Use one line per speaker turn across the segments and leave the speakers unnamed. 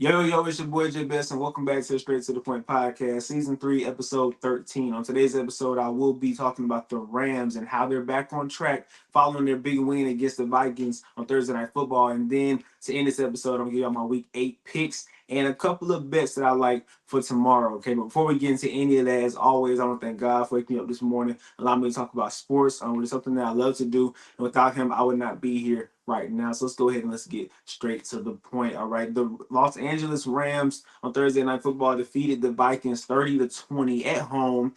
Yo, it's your boy J Best, and welcome back to the Straight to the Point podcast, season 3, episode 13. On today's episode, I will be talking about the Rams and how they're back on track following their big win against the Vikings on Thursday Night Football. And then to end this episode, I'm gonna give y'all my week 8 picks and a couple of bets that I like for tomorrow. Okay, but before we get into any of that, as always, I want to thank God for waking me up this morning, allowing me to talk about sports, which is something that I love to do. And without him, I would not be here right now. So let's go ahead and let's get straight to the point. All right. The Los Angeles Rams on Thursday Night Football defeated the Vikings 30-20 at home.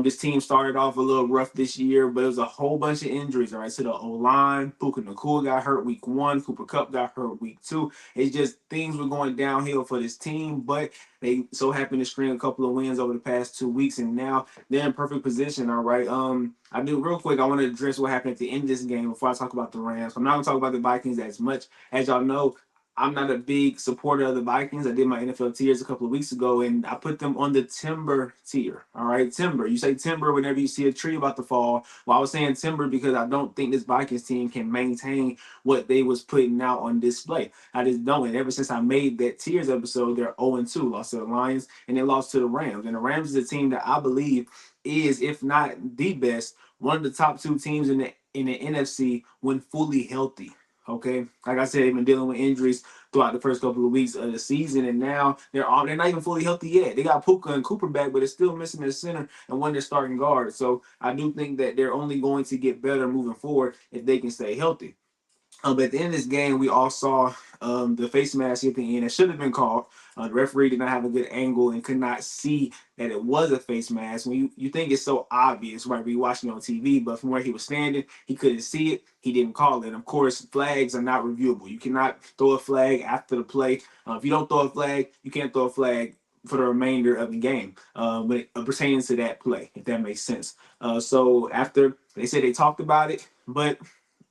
This team started off a little rough this year, but it was a whole bunch of injuries. All right. So the O-line, Puka Nacua got hurt week 1, Cooper Kupp got hurt week 2. It's just things were going downhill for this team, but they so happened to string a couple of wins over the past 2 weeks, and now they're in perfect position. All right. I do real quick. I want to address what happened at the end of this game before I talk about the Rams. I'm not gonna talk about the Vikings as much. As y'all know, I'm not a big supporter of the Vikings. I did my NFL tiers a couple of weeks ago, and I put them on the timber tier. All right, timber. You say timber whenever you see a tree about to fall. Well, I was saying timber because I don't think this Vikings team can maintain what they was putting out on display. I just don't. And ever since I made that tiers episode, they're 0-2. Lost to the Lions and they lost to the Rams. And the Rams is a team that I believe is, if not the best, one of the top 2 teams in the NFC when fully healthy. Okay, like I said, they've been dealing with injuries throughout the first couple of weeks of the season, and now they're not even fully healthy yet. They got Puka and Cooper back, but they're still missing their center and one of their starting guards. So I do think that they're only going to get better moving forward if they can stay healthy. But at the end of this game, we all saw the face mask at the end. It should have been called. The referee did not have a good angle and could not see that it was a face mask. When you think it's so obvious, right? When you're watching it on TV, but from where he was standing, he couldn't see it. He didn't call it. Of course, flags are not reviewable. You cannot throw a flag after the play. If you don't throw a flag, you can't throw a flag for the remainder of the game when it pertains to that play, if that makes sense. So after they said they talked about it, but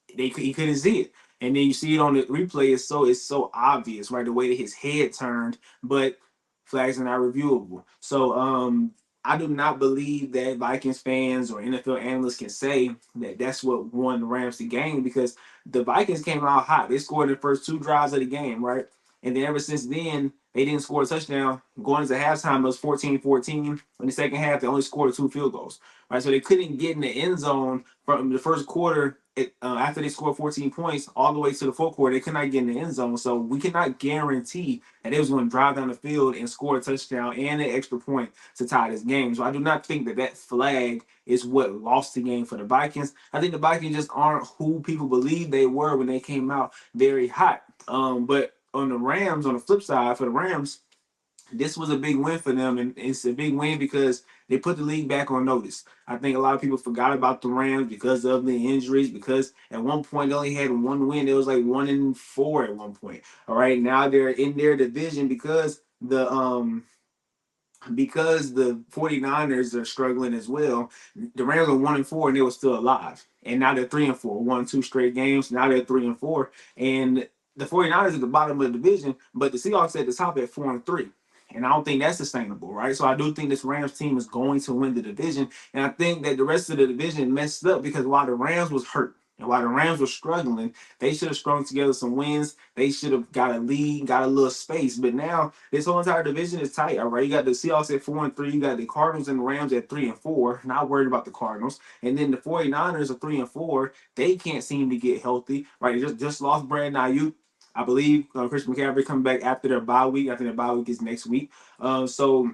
he couldn't see it. And then you see it on the replay. It's so obvious, right? The way that his head turned, but flags are not reviewable. So I do not believe that Vikings fans or NFL analysts can say that that's what won the Rams the game, because the Vikings came out hot. They scored the first 2 drives of the game, right? And then ever since then, they didn't score a touchdown. Going into halftime, it was 14-14. In the second half, they only scored 2 field goals, right? So they couldn't get in the end zone from the first quarter. After they scored 14 points all the way to the fourth quarter, they could not get in the end zone. So we cannot guarantee that they was going to drive down the field and score a touchdown and an extra point to tie this game. So I do not think that that flag is what lost the game for the Vikings. I think the Vikings just aren't who people believe they were when they came out very hot. But on the Rams, on the flip side, for the Rams, this was a big win for them, and it's a big win because they put the league back on notice. I think a lot of people forgot about the Rams because of the injuries, because at one point they only had 1 win. It was like 1-4 at one point. All right, now they're in their division because the 49ers are struggling as well. The Rams are 1-4 and they were still alive. And now they're 3-4, won 2 straight games. Now they're 3-4. And the 49ers at the bottom of the division, but the Seahawks at the top at 4-3. And I don't think that's sustainable, right? So I do think this Rams team is going to win the division. And I think that the rest of the division messed up because while the Rams was hurt and while the Rams were struggling, they should have strung together some wins. They should have got a lead, got a little space. But now this whole entire division is tight. All right, you got the Seahawks at 4-3. You got the Cardinals and the Rams at 3-4. Not worried about the Cardinals. And then the 49ers are 3-4. They can't seem to get healthy. Right, they just lost Brandon Ayuk. I believe Christian McCaffrey coming back after their bye week. I think their bye week is next week. So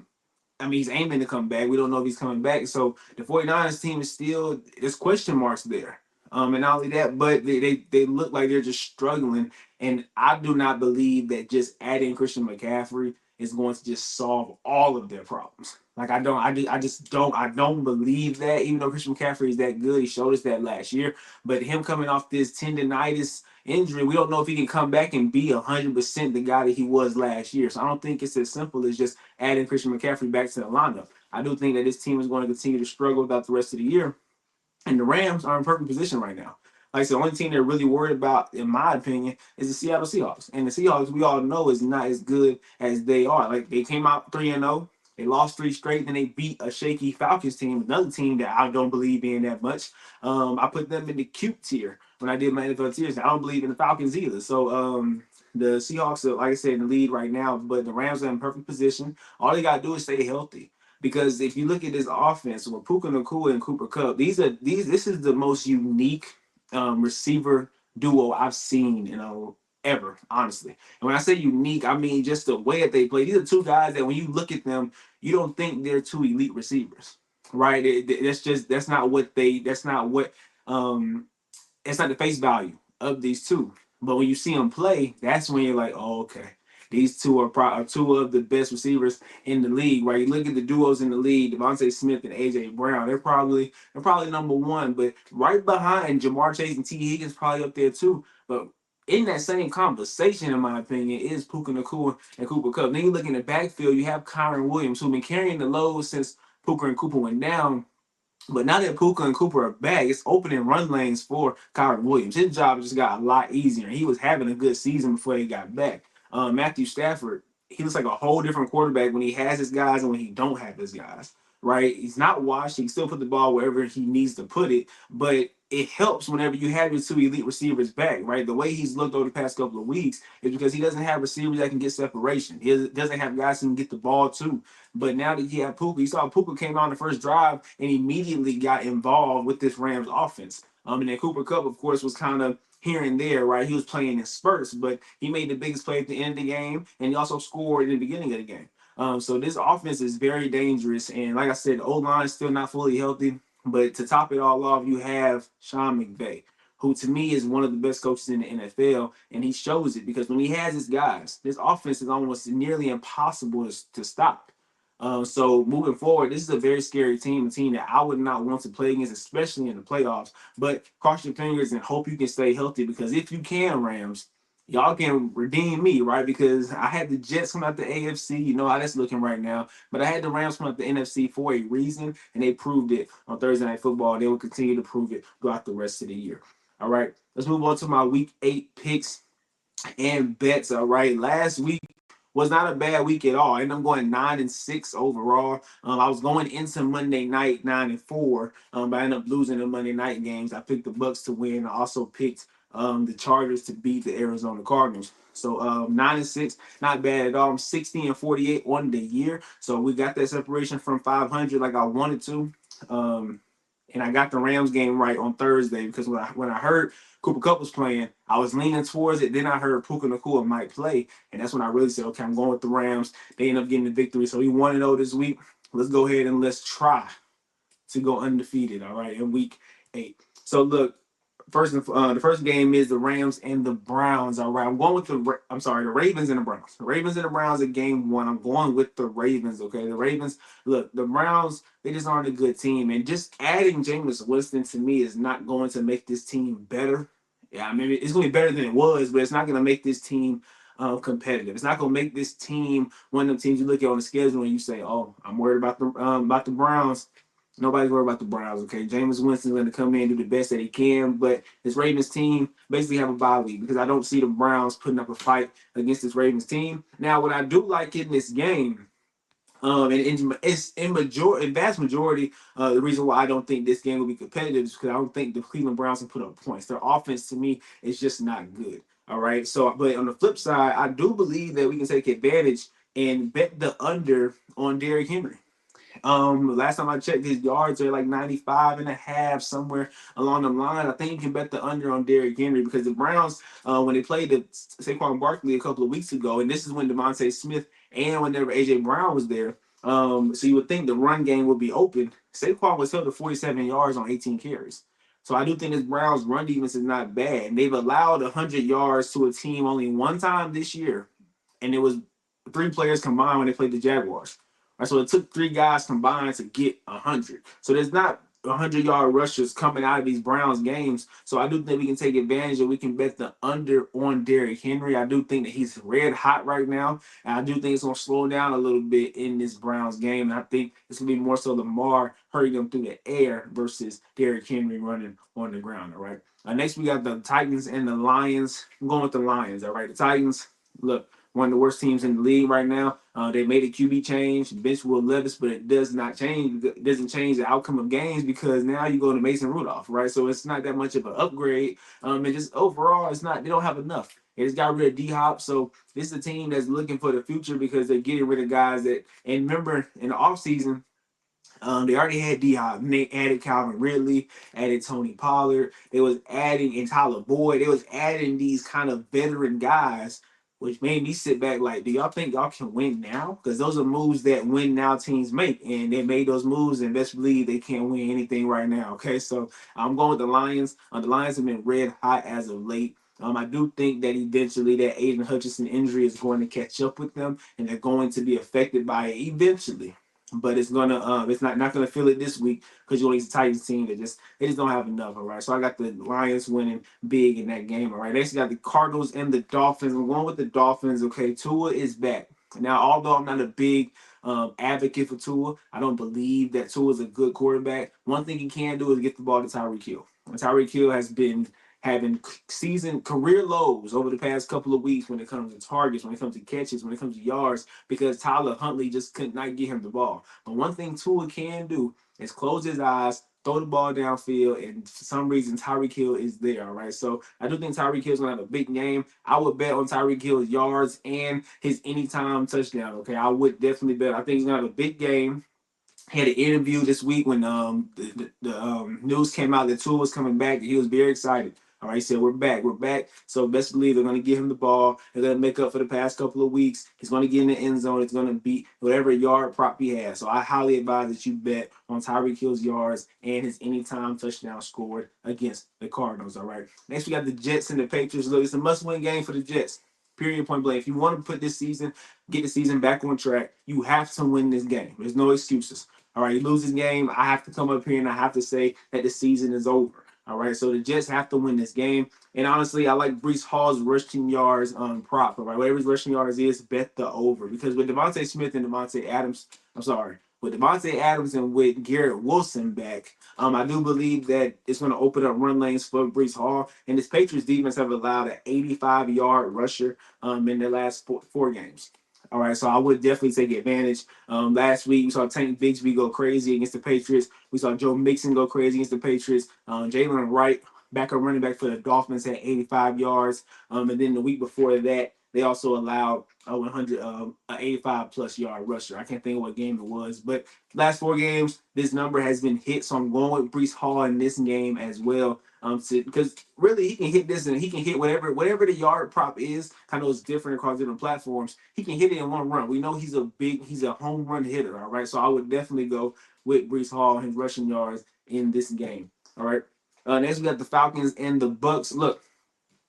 I mean, he's aiming to come back. We don't know if he's coming back. So the 49ers team is still, there's question marks there. And not only that, but they look like they're just struggling. And I do not believe that just adding Christian McCaffrey is going to just solve all of their problems. Like I don't believe that. Even though Christian McCaffrey is that good, he showed us that last year. But him coming off this tendonitis injury, we don't know if he can come back and be 100% the guy that he was last year. So I don't think it's as simple as just adding Christian McCaffrey back to the lineup. I do think that this team is going to continue to struggle throughout the rest of the year. And the Rams are in perfect position right now. Like I said, the only team they're really worried about, in my opinion, is the Seattle Seahawks. And the Seahawks, we all know, is not as good as they are. Like, they came out 3-0. They lost 3 straight. Then they beat a shaky Falcons team, another team that I don't believe in that much. I put them in the cute tier when I did my NFL tiers. I don't believe in the Falcons either. So The Seahawks are, like I said, in the lead right now, but the Rams are in perfect position. All they gotta do is stay healthy. Because if you look at this offense with Puka Nacua and Cooper Kupp, this is the most unique receiver duo I've seen, ever, honestly. And when I say unique, I mean just the way that they play. These are two guys that when you look at them, you don't think they're two elite receivers, right? That's not what um it's not the face value of these two. But when you see them play, that's when you're like, oh, okay. These two are two of the best receivers in the league, right? You look at the duos in the league, Devontae Smith and AJ Brown. They're probably number one, but right behind Jamar Chase and T Higgins probably up there too. But in that same conversation, in my opinion, is Puka Nacua and Cooper Kupp. Then you look in the backfield, you have Kyron Williams, who's been carrying the load since Puka and Cooper went down. But now that Puka and Cooper are back, it's opening run lanes for Kyron Williams. His job just got a lot easier. He was having a good season before he got back. Matthew Stafford, he looks like a whole different quarterback when he has his guys and when he don't have his guys. Right? He's not washed. He can still put the ball wherever he needs to put it, but it helps whenever you have your two elite receivers back. Right? The way he's looked over the past couple of weeks is because he doesn't have receivers that can get separation. He doesn't have guys who can get the ball too. But now that you have Puka, you saw Puka came on the first drive and immediately got involved with this Rams offense. And then Cooper Kupp, of course, was kind of here and there, right? He was playing in spurts, but he made the biggest play at the end of the game, and he also scored in the beginning of the game. So this offense is very dangerous, and like I said, the O line is still not fully healthy. But to top it all off, you have Sean McVay, who to me is one of the best coaches in the NFL, and he shows it because when he has his guys, this offense is almost nearly impossible to stop. So moving forward, this is a very scary team, a team that I would not want to play against, especially in the playoffs. But cross your fingers and hope you can stay healthy because if you can, Rams, y'all can redeem me, right? Because I had the Jets come out the AFC, you know how that's looking right now. But I had the Rams come out the NFC for a reason, and they proved it on Thursday Night Football. They will continue to prove it throughout the rest of the year. All right, let's move on to my Week 8 picks and bets. All right, last week was not a bad week at all. I ended up going 9-6 overall. I was going into Monday night 9-4, but I ended up losing the Monday night games. I picked the Bucks to win. I also picked the Chargers to beat the Arizona Cardinals. So 9-6, not bad at all. I'm 60-48 on the year. So we got that separation from 500 like I wanted to. And I got the Rams game right on Thursday because when I heard Cooper Kupp was playing, I was leaning towards it. Then I heard Puka Nacua might play, and that's when I really said, okay, I'm going with the Rams. They end up getting the victory. So we 1-0 this week. Let's go ahead and let's try to go undefeated, all right, in Week 8. So look, the first game is the Rams and the Browns. All right, I'm going with the Ravens and the Browns. The Ravens and the Browns at game 1. I'm going with the Ravens. Okay, the Ravens. Look, the Browns. They just aren't a good team, and just adding Jameis Winston to me is not going to make this team better. Yeah, I mean it's going to be better than it was, but it's not going to make this team competitive. It's not going to make this team one of the teams you look at on the schedule and you say, "Oh, I'm worried about the Browns." Nobody's worried about the Browns, okay? Jameis Winston's going to come in and do the best that he can, but this Ravens team basically have a bye week because I don't see the Browns putting up a fight against this Ravens team. Now, what I do like in this game, and it's in vast majority, the reason why I don't think this game will be competitive is because I don't think the Cleveland Browns can put up points. Their offense, to me, is just not good. All right. So, but on the flip side, I do believe that we can take advantage and bet the under on Derrick Henry. Last time I checked, his yards are like 95 and a half, somewhere along the line. I think you can bet the under on Derrick Henry because the Browns, when they played the Saquon Barkley a couple of weeks ago, and this is when Devontae Smith and whenever AJ Brown was there. So you would think the run game would be open. Saquon was held to 47 yards on 18 carries. So I do think this Browns run defense is not bad. And they've allowed 100 yards to a team only one time this year, and it was 3 players combined when they played the Jaguars. Right, so it took 3 guys combined to get 100. So there's not 100-yard rushers coming out of these Browns games. So I do think we can take advantage and we can bet the under on Derrick Henry. I do think that he's red hot right now. And I do think it's going to slow down a little bit in this Browns game. And I think it's going to be more so Lamar hurrying them through the air versus Derrick Henry running on the ground. All right. Next, we got the Titans and the Lions. I'm going with the Lions. All right. The Titans, look, one of the worst teams in the league right now. They made a QB change, bench Will Levis, but it does not change. It doesn't change the outcome of games because now you go to Mason Rudolph, right? So it's not that much of an upgrade. And just overall, it's not. They don't have enough. They just got rid of D Hop. So this is a team that's looking for the future because they're getting rid of guys that, and remember in the offseason, they already had D Hop. They added Calvin Ridley, added Tony Pollard. They was adding and Tyler Boyd. They was adding these kind of veteran guys, which made me sit back like, do y'all think y'all can win now? Because those are moves that win now teams make, and they made those moves, and best believe they can't win anything right now. Okay, so I'm going with the Lions. The Lions have been red hot as of late. I do think that eventually that Aiden Hutchinson injury is going to catch up with them, and they're going to be affected by it eventually, but it's not gonna feel it this week because you're only a Titans team that they just don't have enough. All right, so I got the Lions winning big in that game. All right, next we got the Cardinals and the Dolphins. I'm going with the Dolphins. Okay, Tua is back now. Although I'm not a big advocate for Tua, I don't believe that Tua is a good quarterback. One thing he can do is get the ball to Tyreek Hill. Tyreek Hill has been having season career lows over the past couple of weeks when it comes to targets, when it comes to catches, when it comes to yards, because Tyler Huntley just could not get him the ball. But one thing Tua can do is close his eyes, throw the ball downfield, and for some reason Tyreek Hill is there. All right, so I do think Tyreek Hill is gonna have a big game. I would bet on Tyreek Hill's yards and his anytime touchdown. Okay, I would definitely bet. I think he's gonna have a big game. He had an interview this week when the news came out that Tua was coming back. He was very excited. All right, he said, we're back, we're back. So best believe they're going to give him the ball. They're going to make up for the past couple of weeks. He's going to get in the end zone. It's going to beat whatever yard prop he has. So I highly advise that you bet on Tyreek Hill's yards and his anytime touchdown scored against the Cardinals. All right. Next, we got the Jets and the Patriots. Look, it's a must-win game for the Jets. Period, point blank. If you want to put this season, get the season back on track, you have to win this game. There's no excuses. All right, you lose this game, I have to come up here and I have to say that the season is over. All right, so the Jets have to win this game. And honestly, I like Breece Hall's rushing yards prop. All right, whatever his rushing yards is, bet the over. Because with Devontae Smith and with Devontae Adams and with Garrett Wilson back, I do believe that it's going to open up run lanes for Breece Hall. And this Patriots defense have allowed an 85-yard rusher in their last four games. All right, so I would definitely take advantage. Last week, we saw Tank Bigsby go crazy against the Patriots. We saw Joe Mixon go crazy against the Patriots. Jalen Wright, backup running back for the Dolphins, had 85 yards. And then the week before that, they also allowed a 85-plus yard rusher. I can't think of what game it was, but last four games, this number has been hit. So I'm going with Breece Hall in this game as well. Because really he can hit this and he can hit whatever the yard prop is. I know it's different across different platforms. He can hit it in one run. We know he's a home run hitter. All right, so I would definitely go with Breece Hall and his rushing yards in this game. All right. Next we got the Falcons and the Bucks. Look,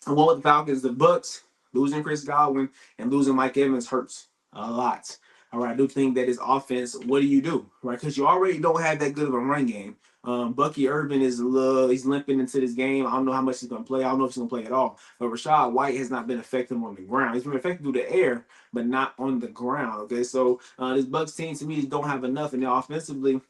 I'm going with the Falcons. The Bucks losing Chris Godwin and losing Mike Evans hurts a lot. All right, I do think that his offense. What do you do, right? Because you already don't have that good of a run game. Bucky Irvin he's limping into this game. I don't know how much he's going to play. I don't know if he's going to play at all. But Rachaad White has not been effective on the ground. He's been effective through the air, but not on the ground. Okay, so this Bucks team to me don't have enough. And then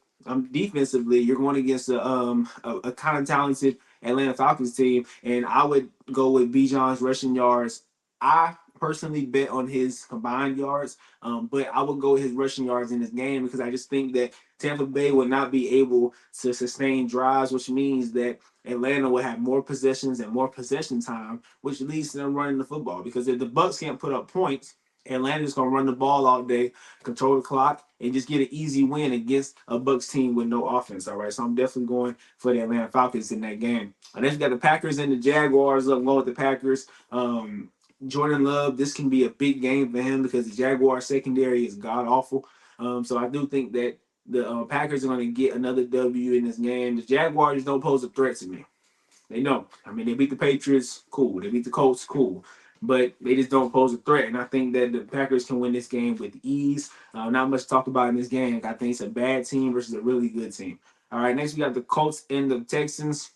defensively, you're going against a kind of talented Atlanta Falcons team, and I would go with Bijan's rushing yards. I personally bet on his combined yards, but I would go with his rushing yards in this game because I just think that Tampa Bay would not be able to sustain drives, which means that Atlanta will have more possessions and more possession time, which leads to them running the football. Because if the Bucks can't put up points, Atlanta's gonna run the ball all day, control the clock, and just get an easy win against a Bucks team with no offense. All right, so I'm definitely going for the Atlanta Falcons in that game. And then you got the Packers and the Jaguars. I'm going with the Packers. Jordan Love, this can be a big game for him because the Jaguars secondary is god awful. So I do think that the Packers are going to get another W in this game. The Jaguars don't pose a threat to me. They don't. I mean, they beat the Patriots, cool. They beat the Colts, cool. But they just don't pose a threat. And I think that the Packers can win this game with ease. Not much to talk about in this game. I think it's a bad team versus a really good team. All right, next we got the Colts and the Texans.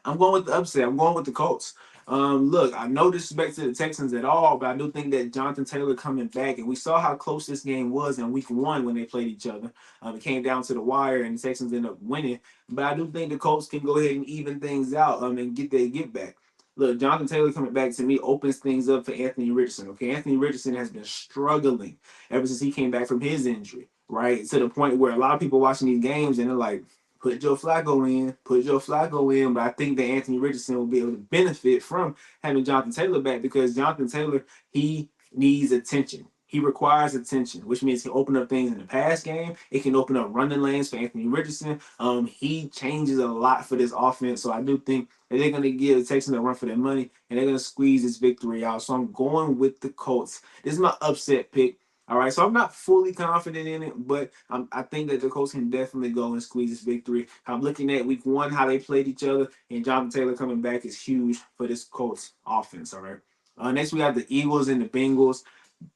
I'm going with the upset. I'm going with the Colts. Look, I no disrespect to the Texans at all, but I do think that Jonathan Taylor coming back, and we saw how close this game was in week one when they played each other. It came down to the wire, and the Texans ended up winning. But I do think the Colts can go ahead and even things out and get their get back. Look, Jonathan Taylor coming back to me opens things up for Anthony Richardson. Okay, Anthony Richardson has been struggling ever since he came back from his injury, right? To the point where a lot of people watching these games and they're like, Put Joe Flacco in. Put Joe Flacco in. But I think that Anthony Richardson will be able to benefit from having Jonathan Taylor back because Jonathan Taylor, he needs attention. He requires attention, which means he can open up things in the pass game. It can open up running lanes for Anthony Richardson. He changes a lot for this offense. So I do think that they're going to give the Texans a run for their money and they're going to squeeze this victory out. So I'm going with the Colts. This is my upset pick. All right, so I'm not fully confident in it, but I think that the Colts can definitely go and squeeze this victory. I'm looking at week one, how they played each other, and Jonathan Taylor coming back is huge for this Colts offense. All right. Next, we have the Eagles and the Bengals.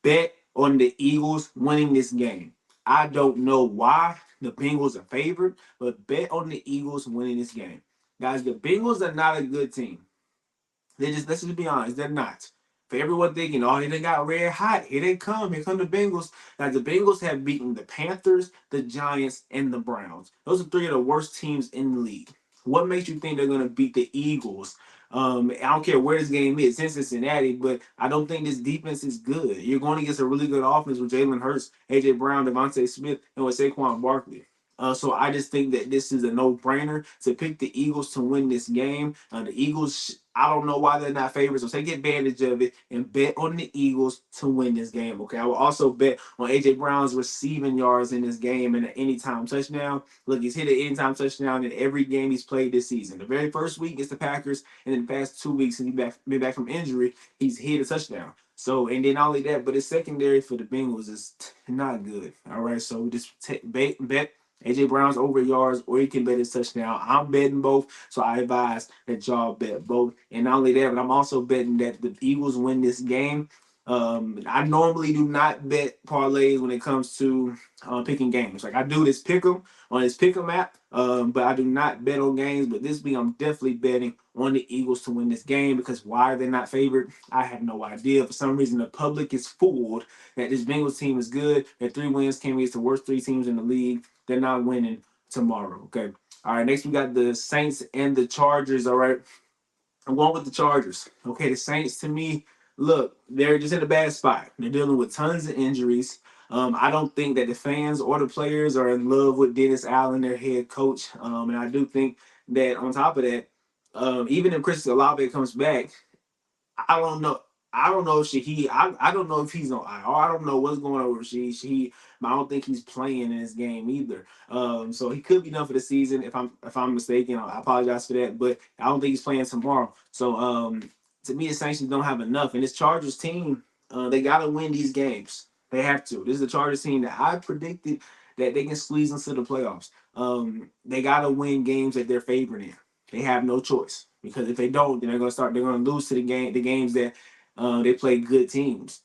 Bet on the Eagles winning this game. I don't know why the Bengals are favored, but bet on the Eagles winning this game. Guys, the Bengals are not a good team. Let's just be honest, they're not. For everyone thinking, oh, they got red hot. Here they come. Here come the Bengals. Now, the Bengals have beaten the Panthers, the Giants, and the Browns. Those are three of the worst teams in the league. What makes you think they're going to beat the Eagles? I don't care where this game is, in Cincinnati, but I don't think this defense is good. You're going against a really good offense with Jalen Hurts, A.J. Brown, Devontae Smith, and with Saquon Barkley. So I just think that this is a no-brainer to pick the Eagles to win this game. The Eagles, I don't know why they're not favorites, so take advantage of it and bet on the Eagles to win this game. Okay, I will also bet on AJ Brown's receiving yards in this game and an anytime touchdown. Look, he's hit an anytime touchdown in every game he's played this season. The very first week against the Packers, and in the past 2 weeks since he's been back from injury, he's hit a touchdown. So, and then not only that, but his secondary for the Bengals is not good. All right, so just bet AJ Brown's over yards, or you can bet his touchdown. I'm betting both, so I advise that y'all bet both. And not only that, but I'm also betting that the Eagles win this game. I normally do not bet parlays when it comes to picking games. Like I do this pick 'em on this pick 'em app, but I do not bet on games. But this week, I'm definitely betting on the Eagles to win this game because why they're not favored, I have no idea. For some reason, the public is fooled that this Bengals team is good. Their 3 wins came against the worst 3 teams in the league. They're not winning tomorrow. Okay. All right. Next, we got the Saints and the Chargers. All right. I'm going with the Chargers. Okay. The Saints, to me, look, they're just in a bad spot. They're dealing with tons of injuries. I don't think that the fans or the players are in love with Dennis Allen, their head coach. And I do think that on top of that, even if Chris Olave comes back, I don't know. I don't know if Shaheed. I don't know if he's on IR. I don't know what's going on with Shaheed. But I don't think he's playing in this game either. So he could be done for the season. If I'm mistaken, I apologize for that. But I don't think he's playing tomorrow. So to me, the Saints don't have enough. And this Chargers team, they got to win these games. They have to. This is the Chargers team that I predicted that they can squeeze into the playoffs. They got to win games that they're favored in. They have no choice because if they don't, then they're gonna start. They're gonna lose to the games that they play good teams.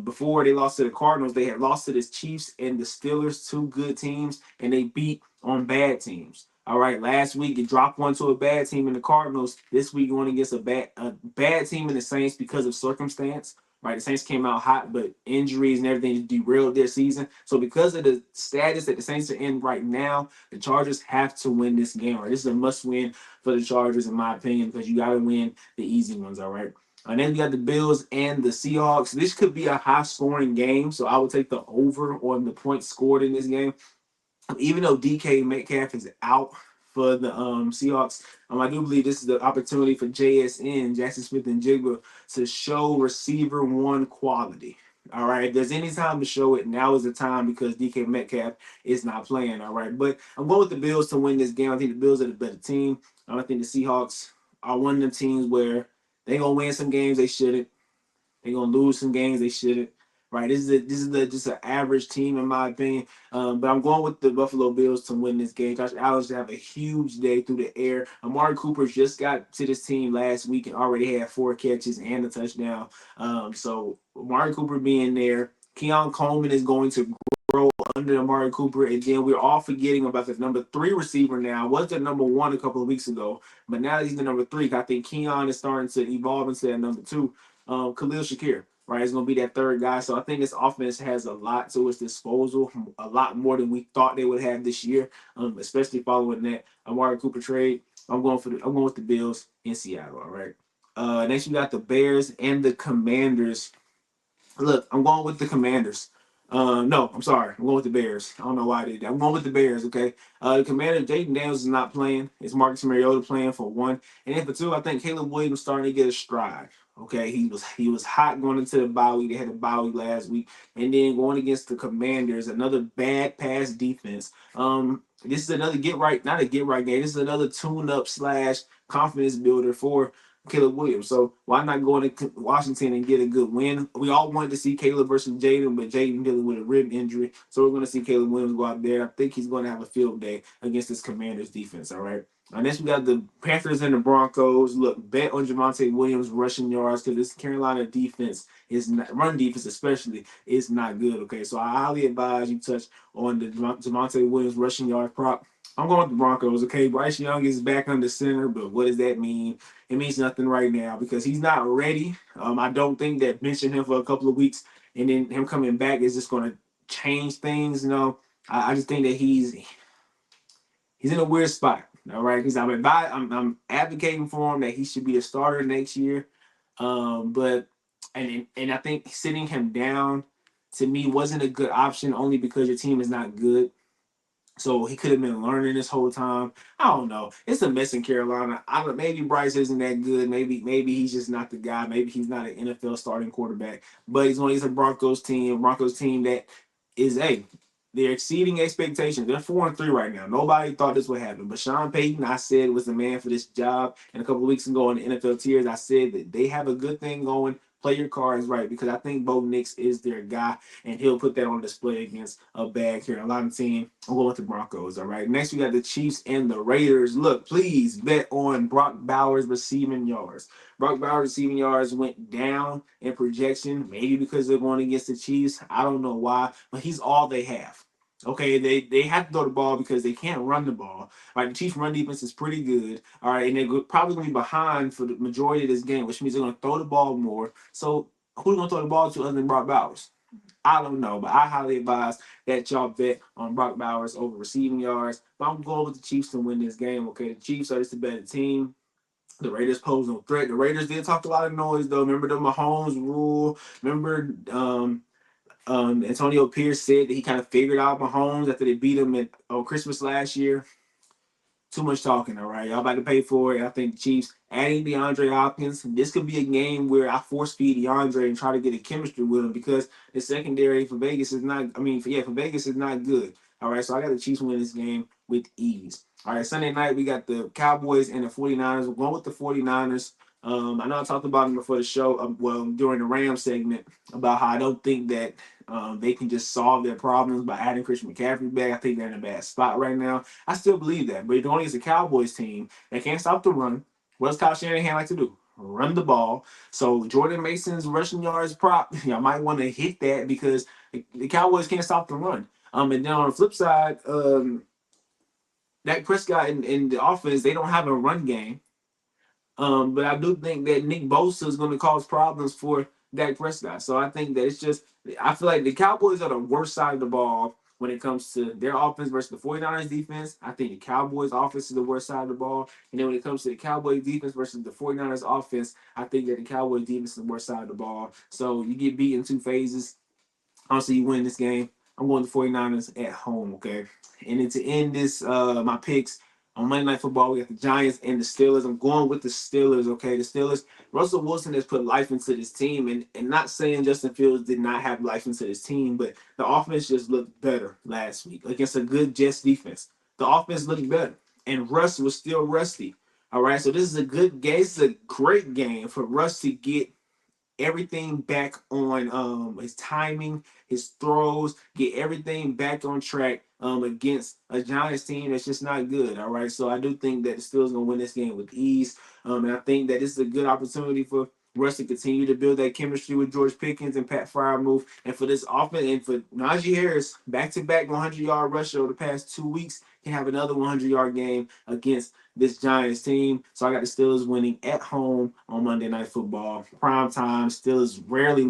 Before they lost to the Cardinals, they had lost to the Chiefs and the Steelers, 2 good teams, and they beat on bad teams. All right, last week you dropped one to a bad team in the Cardinals. This week going against a bad team in the Saints because of circumstance. Right, the Saints came out hot, but injuries and everything derailed their season. So because of the status that the Saints are in right now, the Chargers have to win this game. Right, this is a must-win for the Chargers, in my opinion, because you got to win the easy ones. All right. And then we got the Bills and the Seahawks. This could be a high-scoring game, so I would take the over on the points scored in this game. Even though DK Metcalf is out for the Seahawks, I do believe this is the opportunity for JSN, Jackson Smith and Jigba, to show receiver one quality. All right, if there's any time to show it, now is the time because DK Metcalf is not playing. All right, but I'm going with the Bills to win this game. I think the Bills are the better team. I think the Seahawks are one of the teams where they're gonna win some games they shouldn't. They're gonna lose some games they shouldn't. Right. This is just an average team in my opinion. But I'm going with the Buffalo Bills to win this game. Josh Allen should have a huge day through the air. Amari Cooper just got to this team last week and already had 4 catches and a touchdown. So Amari Cooper being there, Keon Coleman is going to grow under Amari Cooper, and then we're all forgetting about the number 3 receiver now. Was the number 1 a couple of weeks ago, but now he's the number 3. I think Keon is starting to evolve into that number 2. Khalil Shakir, right? It's going to be that third guy. So I think this offense has a lot to its disposal, a lot more than we thought they would have this year, especially following that Amari Cooper trade. I'm going with the Bills in Seattle. All right. Next, we got the Bears and the Commanders. Look, I'm going with the Commanders. No, I'm sorry. I'm going with the Bears. I don't know why I did that. I'm going with the Bears, okay? The commander, Jaden Daniels, is not playing. It's Marcus Mariota playing for one. And then for two, I think Caleb Williams starting to get a stride. Okay, he was hot going into the bye week. They had a bye week last week. And then going against the Commanders, another bad pass defense. This is another get right, not a get right game. This is another tune up slash confidence builder for Caleb Williams. So why not go into Washington and get a good win? We all wanted to see Caleb versus Jaden, but Jaden dealing with a rib injury. So we're going to see Caleb Williams go out there. I think he's going to have a field day against this Commanders defense. All right. Next, we got the Panthers and the Broncos. Look, bet on Javonte Williams rushing yards because this Carolina defense is not, run defense especially, is not good. Okay, so I highly advise you touch on the Javonte Williams rushing yard prop. I'm going with the Broncos. Okay, Bryce Young is back under center, but what does that mean? It means nothing right now because he's not ready. I don't think that benching him for a couple of weeks and then him coming back is just going to change things. I just think that he's in a weird spot. All right, because I'm advocating for him that he should be a starter next year. But I think sitting him down to me wasn't a good option only because your team is not good. So he could have been learning this whole time. I don't know. It's a mess in Carolina. Maybe Bryce isn't that good. Maybe he's just not the guy. Maybe he's not an NFL starting quarterback. But he's on a Broncos team. Broncos team that is they're exceeding expectations. They're 4-3 right now. Nobody thought this would happen. But Sean Payton, I said, was the man for this job. And a couple of weeks ago on the NFL Tiers, I said that they have a good thing going. Play your cards right because I think Bo Nix is their guy, and he'll put that on display against a bad Carolina team. I'm going with the Broncos. All right. Next, we got the Chiefs and the Raiders. Look, please bet on Brock Bowers receiving yards. Brock Bowers receiving yards went down in projection, maybe because they're going against the Chiefs. I don't know why, but he's all they have. Okay, they have to throw the ball because they can't run the ball. All right, the Chiefs' run defense is pretty good. All right, and they're probably going to be behind for the majority of this game, which means they're going to throw the ball more. So who's going to throw the ball to other than Brock Bowers? I don't know, but I highly advise that y'all bet on Brock Bowers over receiving yards. But I'm going with the Chiefs to win this game. Okay, the Chiefs are just a better team. The Raiders pose no threat. The Raiders did talk a lot of noise though. Remember the Mahomes rule? Remember Antonio Pierce said that he kind of figured out Mahomes after they beat him at Christmas last year. Too much talking, all right? Y'all about to pay for it. I think the Chiefs adding DeAndre Hopkins. This could be a game where I force feed DeAndre and try to get a chemistry with him because the secondary for Vegas is not. For Vegas is not good. All right, so I got the Chiefs win this game with ease. All right, Sunday night we got the Cowboys and the 49ers. We're going with the 49ers. I know I talked about them before the show, during the Rams segment, about how I don't think that they can just solve their problems by adding Christian McCaffrey back. I think they're in a bad spot right now. I still believe that, but you're going against a Cowboys team that can't stop the run. What does Kyle Shanahan like to do? Run the ball. So Jordan Mason's rushing yards prop, y'all might want to hit that because the Cowboys can't stop the run. And then on the flip side, Dak Prescott and the offense, they don't have a run game. But I do think that Nick Bosa is going to cause problems for Dak Prescott. So I think that I feel like the Cowboys are the worst side of the ball when it comes to their offense versus the 49ers defense. I think the Cowboys offense is the worst side of the ball. And then when it comes to the Cowboys defense versus the 49ers offense, I think that the Cowboys defense is the worst side of the ball. So you get beat in two phases. Honestly, you win this game. I'm going to 49ers at home, okay? And then to end this, my picks on Monday Night Football, we got the Giants and the Steelers. I'm going with the Steelers, okay? The Steelers, Russell Wilson has put life into this team, and not saying Justin Fields did not have life into this team, but the offense just looked better last week against a good Jets defense. The offense looked better, and Russ was still rusty. All right, so this is a good game. This is a great game for Russ to get everything back on his timing, his throws, get everything back on track against a Giants team that's just not good. All right. So I do think that the Steelers gonna win this game with ease. And I think that this is a good opportunity for Russ to continue to build that chemistry with George Pickens and Pat Freiermuth, and for this offense and for Najee Harris, back-to-back 100-yard rush over the past 2 weeks, can have another 100-yard game against this Giants team. So I got the Steelers winning at home on Monday Night Football. Prime time. Steelers rarely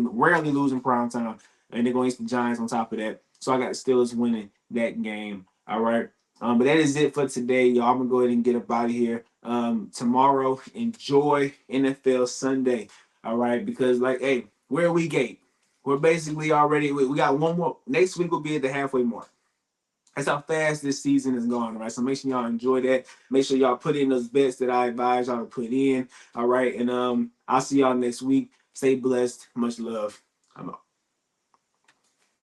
losing prime time. And they're going against the Giants on top of that. So I got the Steelers winning that game. All right. But that is it for today, y'all. I'm gonna go ahead and get up out of here. Tomorrow, enjoy NFL Sunday. All right, because hey, we're week 8. we're basically already, we got one more. Next week will be at the halfway mark. That's how fast this season is going, right? So make sure y'all enjoy that. Make sure y'all put in those bets that I advise y'all to put in. All right. And I'll see y'all next week. Stay blessed. Much love. I'm out.